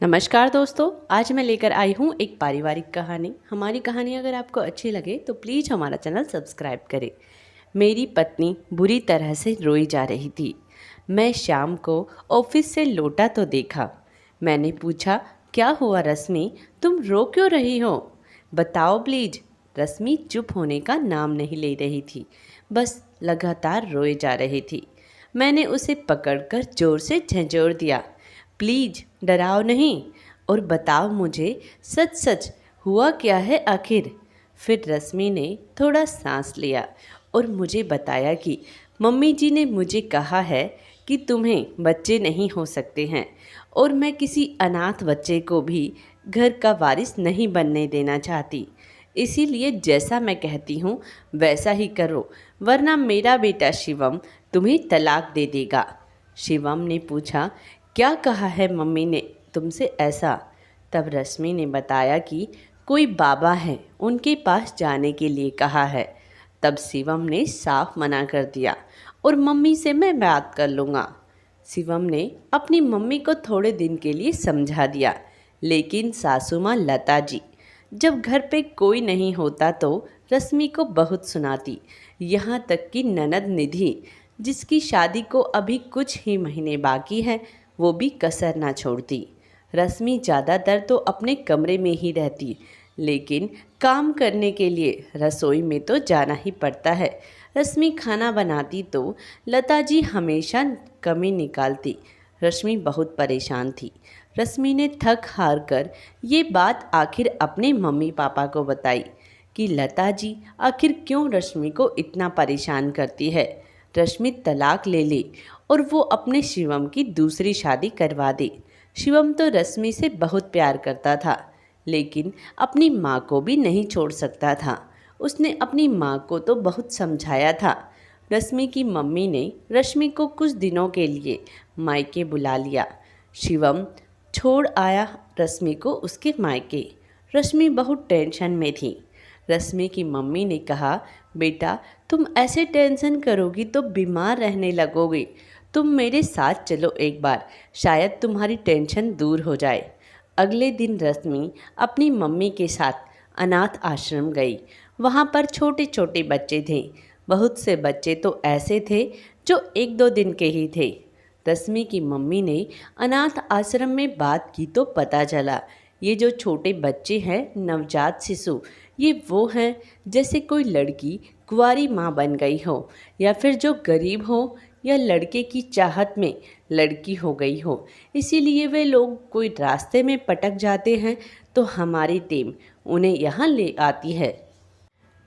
नमस्कार दोस्तों, आज मैं लेकर आई हूँ एक पारिवारिक कहानी। हमारी कहानी अगर आपको अच्छी लगे तो प्लीज़ हमारा चैनल सब्सक्राइब करें। मेरी पत्नी बुरी तरह से रोई जा रही थी। मैं शाम को ऑफिस से लौटा तो देखा। मैंने पूछा, क्या हुआ रश्मि, तुम रो क्यों रही हो? बताओ प्लीज। रश्मि चुप होने का नाम नहीं ले रही थी, बस लगातार रोए जा रही थी। मैंने उसे पकड़कर जोर से झंझोर दिया, प्लीज डराओ नहीं और बताओ मुझे सच सच हुआ क्या है आखिर। फिर रश्मि ने थोड़ा सांस लिया और मुझे बताया कि मम्मी जी ने मुझे कहा है कि तुम्हें बच्चे नहीं हो सकते हैं और मैं किसी अनाथ बच्चे को भी घर का वारिस नहीं बनने देना चाहती। इसीलिए जैसा मैं कहती हूँ वैसा ही करो, वरना मेरा बेटा शिवम तुम्हें तलाक दे देगा। शिवम ने पूछा, क्या कहा है मम्मी ने तुमसे ऐसा? तब रश्मि ने बताया कि कोई बाबा है, उनके पास जाने के लिए कहा है। तब शिवम ने साफ मना कर दिया और मम्मी से मैं बात कर लूँगा। शिवम ने अपनी मम्मी को थोड़े दिन के लिए समझा दिया, लेकिन सासू माँ लता जी जब घर पे कोई नहीं होता तो रश्मि को बहुत सुनाती। यहाँ तक कि ननद निधि, जिसकी शादी को अभी कुछ ही महीने बाकी है, वो भी कसर ना छोड़ती। रश्मि ज़्यादातर तो अपने कमरे में ही रहती, लेकिन काम करने के लिए रसोई में तो जाना ही पड़ता है। रश्मि खाना बनाती तो लता जी हमेशा कमी निकालती। रश्मि बहुत परेशान थी। रश्मि ने थक हार कर ये बात आखिर अपने मम्मी पापा को बताई कि लता जी आखिर क्यों रश्मि को इतना परेशान करती है। रश्मि तलाक ले ले और वो अपने शिवम की दूसरी शादी करवा दे। शिवम तो रश्मि से बहुत प्यार करता था, लेकिन अपनी माँ को भी नहीं छोड़ सकता था। उसने अपनी माँ को तो बहुत समझाया था। रश्मि की मम्मी ने रश्मि को कुछ दिनों के लिए मायके बुला लिया। शिवम छोड़ आया रश्मि को उसके मायके। रश्मि बहुत टेंशन में थी। रश्मि की मम्मी ने कहा, बेटा तुम ऐसे टेंशन करोगी तो बीमार रहने लगोगी। तुम मेरे साथ चलो एक बार, शायद तुम्हारी टेंशन दूर हो जाए। अगले दिन रश्मि अपनी मम्मी के साथ अनाथ आश्रम गई। वहाँ पर छोटे छोटे बच्चे थे। बहुत से बच्चे तो ऐसे थे जो एक दो दिन के ही थे। रश्मि की मम्मी ने अनाथ आश्रम में बात की तो पता चला, ये जो छोटे बच्चे हैं नवजात शिशु, ये वो हैं जैसे कोई लड़की कुंवारी माँ बन गई हो, या फिर जो गरीब हो या लड़के की चाहत में लड़की हो गई हो। इसीलिए वे लोग कोई रास्ते में पटक जाते हैं तो हमारी टीम उन्हें यहाँ ले आती है।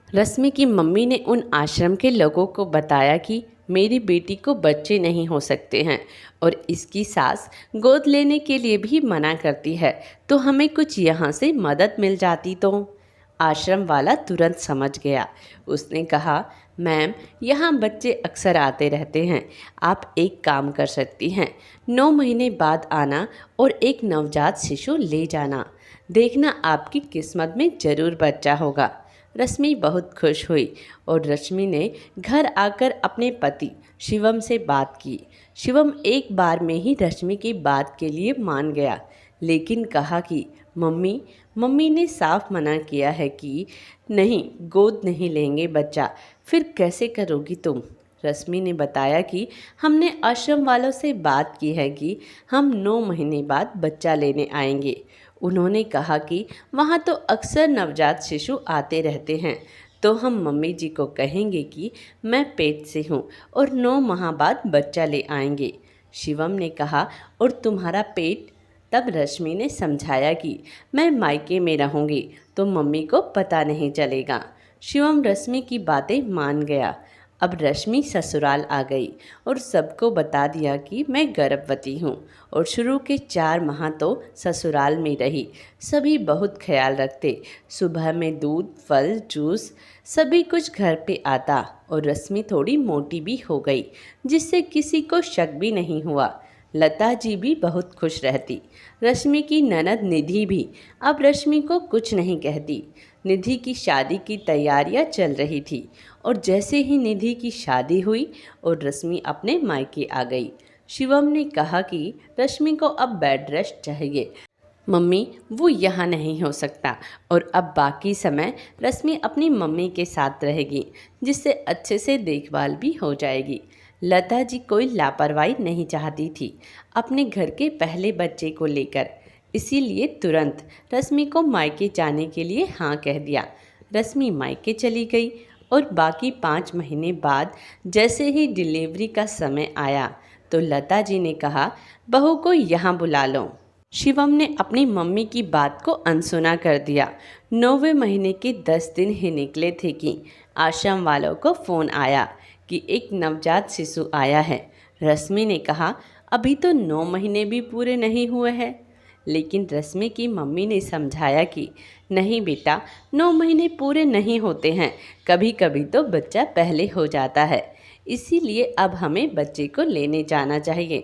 रश्मि की मम्मी ने उन आश्रम के लोगों को बताया कि मेरी बेटी को बच्चे नहीं हो सकते हैं और इसकी सास गोद लेने के लिए भी मना करती है, तो हमें कुछ यहाँ से मदद मिल जाती तो। आश्रम वाला तुरंत समझ गया। उसने कहा, मैम यहाँ बच्चे अक्सर आते रहते हैं, आप एक काम कर सकती हैं, 9 महीने बाद आना और एक नवजात शिशु ले जाना। देखना आपकी किस्मत में ज़रूर बच्चा होगा। रश्मि बहुत खुश हुई और रश्मि ने घर आकर अपने पति शिवम से बात की। शिवम एक बार में ही रश्मि की बात के लिए मान गया, लेकिन कहा कि मम्मी ने साफ मना किया है कि नहीं, गोद नहीं लेंगे बच्चा, फिर कैसे करोगी तुम? रश्मि ने बताया कि हमने आश्रम वालों से बात की है कि हम 9 महीने बाद बच्चा लेने आएंगे। उन्होंने कहा कि वहाँ तो अक्सर नवजात शिशु आते रहते हैं, तो हम मम्मी जी को कहेंगे कि मैं पेट से हूँ और 9 माह बाद बच्चा ले आएंगे। शिवम ने कहा, और तुम्हारा पेट? तब रश्मि ने समझाया कि मैं मायके में रहूँगी तो मम्मी को पता नहीं चलेगा। शिवम रश्मि की बातें मान गया। अब रश्मि ससुराल आ गई और सबको बता दिया कि मैं गर्भवती हूँ और शुरू के 4 माह तो ससुराल में रही। सभी बहुत ख्याल रखते। सुबह में दूध, फल, जूस सभी कुछ घर पे आता और रश्मि थोड़ी मोटी भी हो गई, जिससे किसी को शक भी नहीं हुआ। लता जी भी बहुत खुश रहती। रश्मि की ननद निधि भी अब रश्मि को कुछ नहीं कहती। निधि की शादी की तैयारियां चल रही थी और जैसे ही निधि की शादी हुई और रश्मि अपने मायके आ गई, शिवम ने कहा कि रश्मि को अब बेड रेस्ट चाहिए। मम्मी वो यहाँ नहीं हो सकता और अब बाकी समय रश्मि अपनी मम्मी के साथ रहेगी, जिससे अच्छे से देखभाल भी हो जाएगी। लता जी कोई लापरवाही नहीं चाहती थी अपने घर के पहले बच्चे को लेकर, इसीलिए तुरंत रश्मि को मायके जाने के लिए हाँ कह दिया। रश्मि मायके चली गई और बाकी 5 महीने बाद जैसे ही डिलीवरी का समय आया तो लता जी ने कहा, बहू को यहाँ बुला लो। शिवम ने अपनी मम्मी की बात को अनसुना कर दिया। 9वें महीने के 10 दिन ही निकले थे कि आश्रम वालों को फ़ोन आया कि एक नवजात शिशु आया है। रश्मि ने कहा, अभी तो 9 महीने भी पूरे नहीं हुए हैं। लेकिन रश्मि की मम्मी ने समझाया कि नहीं बेटा, 9 महीने पूरे नहीं होते हैं, कभी कभी तो बच्चा पहले हो जाता है, इसीलिए अब हमें बच्चे को लेने जाना चाहिए।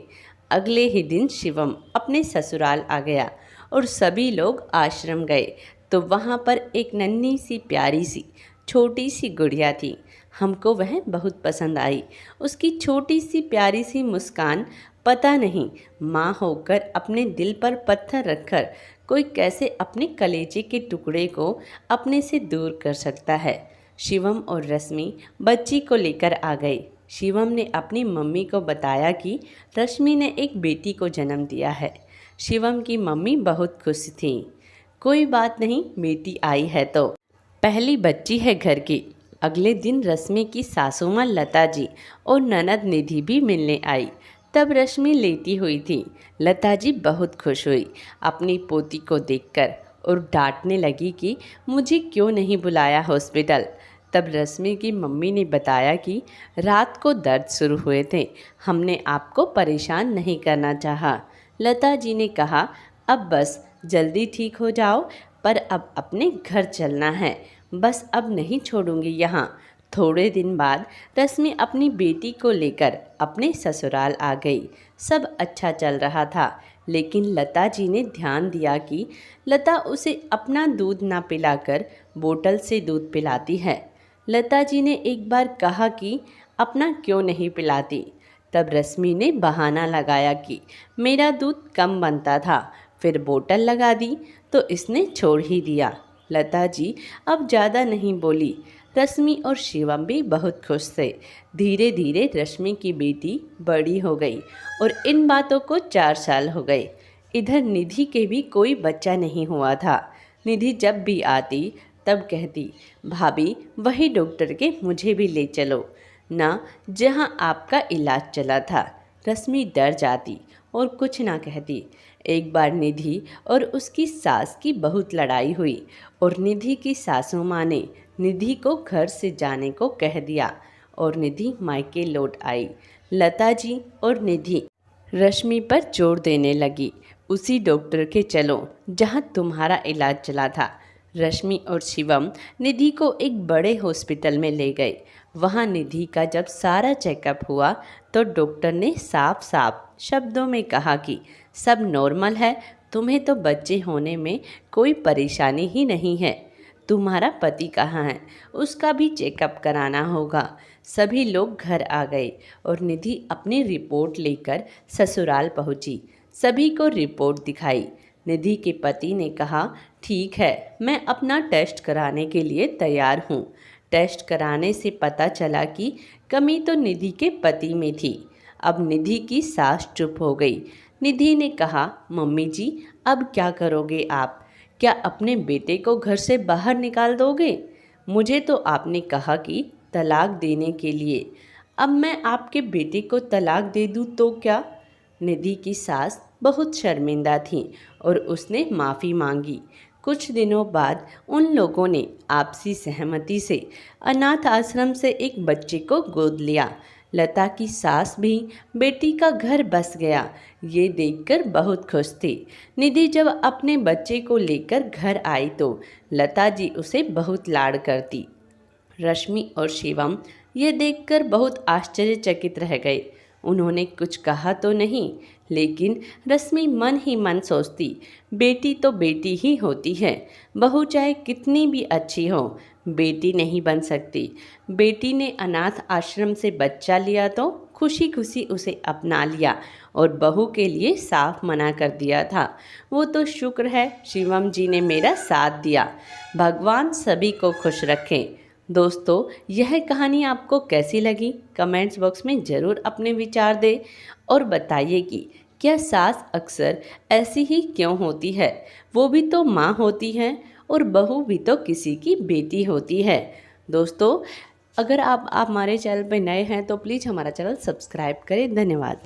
अगले ही दिन शिवम अपने ससुराल आ गया और सभी लोग आश्रम गए तो वहाँ पर एक नन्ही सी प्यारी सी छोटी सी गुड़िया थी। हमको वह बहुत पसंद आई। उसकी छोटी सी प्यारी सी मुस्कान, पता नहीं माँ होकर अपने दिल पर पत्थर रखकर कोई कैसे अपने कलेजे के टुकड़े को अपने से दूर कर सकता है। शिवम और रश्मि बच्ची को लेकर आ गए। शिवम ने अपनी मम्मी को बताया कि रश्मि ने एक बेटी को जन्म दिया है। शिवम की मम्मी बहुत खुश थी। कोई बात नहीं, बेटी आई है तो पहली बच्ची है घर की। अगले दिन रश्मि की सासू माँ लता जी और ननद निधि भी मिलने आई। तब रश्मि लेटी हुई थी। लता जी बहुत खुश हुई अपनी पोती को देखकर और डांटने लगी कि मुझे क्यों नहीं बुलाया हॉस्पिटल। तब रश्मि की मम्मी ने बताया कि रात को दर्द शुरू हुए थे, हमने आपको परेशान नहीं करना चाहा। लता जी ने कहा, अब बस जल्दी ठीक हो जाओ, पर अब अपने घर चलना है, बस अब नहीं छोड़ूंगी यहाँ। थोड़े दिन बाद रश्मि अपनी बेटी को लेकर अपने ससुराल आ गई। सब अच्छा चल रहा था, लेकिन लता जी ने ध्यान दिया कि लता उसे अपना दूध ना पिलाकर बोतल से दूध पिलाती है। लता जी ने एक बार कहा कि अपना क्यों नहीं पिलाती। तब रश्मि ने बहाना लगाया कि मेरा दूध कम बनता था, फिर बोतल लगा दी तो इसने छोड़ ही दिया। लता जी अब ज़्यादा नहीं बोली। रश्मि और शिवम भी बहुत खुश थे। धीरे धीरे रश्मि की बेटी बड़ी हो गई और इन बातों को 4 साल हो गए। इधर निधि के भी कोई बच्चा नहीं हुआ था। निधि जब भी आती तब कहती, भाभी वही डॉक्टर के मुझे भी ले चलो ना जहाँ आपका इलाज चला था। रश्मि डर जाती और कुछ ना कहती। एक बार निधि और उसकी सास की बहुत लड़ाई हुई और निधि की सासू माँ ने निधि को घर से जाने को कह दिया और निधि मायके लौट आई। लता जी और निधि रश्मि पर जोर देने लगी, उसी डॉक्टर के चलो जहाँ तुम्हारा इलाज चला था। रश्मि और शिवम निधि को एक बड़े हॉस्पिटल में ले गए। वहाँ निधि का जब सारा चेकअप हुआ तो डॉक्टर ने साफ साफ शब्दों में कहा कि सब नॉर्मल है, तुम्हें तो बच्चे होने में कोई परेशानी ही नहीं है। तुम्हारा पति कहाँ है, उसका भी चेकअप कराना होगा। सभी लोग घर आ गए और निधि अपनी रिपोर्ट लेकर ससुराल पहुंची। सभी को रिपोर्ट दिखाई। निधि के पति ने कहा, ठीक है, मैं अपना टेस्ट कराने के लिए तैयार हूँ। टेस्ट कराने से पता चला कि कमी तो निधि के पति में थी। अब निधि की सास चुप हो गई। निधि ने कहा, मम्मी जी अब क्या करोगे आप? क्या अपने बेटे को घर से बाहर निकाल दोगे? मुझे तो आपने कहा कि तलाक देने के लिए। अब मैं आपके बेटे को तलाक दे दूँ तो क्या? निधि की सास बहुत शर्मिंदा थी और उसने माफ़ी मांगी। कुछ दिनों बाद उन लोगों ने आपसी सहमति से अनाथ आश्रम से एक बच्चे को गोद लिया। लता की सास भी बेटी का घर बस गया, ये देखकर बहुत खुश थी। निधि जब अपने बच्चे को लेकर घर आई तो लता जी उसे बहुत लाड़ करती। रश्मि और शिवम ये देखकर बहुत आश्चर्यचकित रह गए। उन्होंने कुछ कहा तो नहीं, लेकिन रश्मि मन ही मन सोचती, बेटी तो बेटी ही होती है, बहू चाहे कितनी भी अच्छी हो, बेटी नहीं बन सकती। बेटी ने अनाथ आश्रम से बच्चा लिया तो खुशी खुशी उसे अपना लिया और बहू के लिए साफ मना कर दिया था। वो तो शुक्र है शिवम जी ने मेरा साथ दिया। भगवान सभी को खुश रखें। दोस्तों, यह कहानी आपको कैसी लगी? कमेंट्स बॉक्स में ज़रूर अपने विचार दें और बताइए कि क्या सास अक्सर ऐसी ही क्यों होती है? वो भी तो माँ होती हैं और बहू भी तो किसी की बेटी होती है। दोस्तों, अगर आप हमारे चैनल पर नए हैं तो प्लीज़ हमारा चैनल सब्सक्राइब करें। धन्यवाद।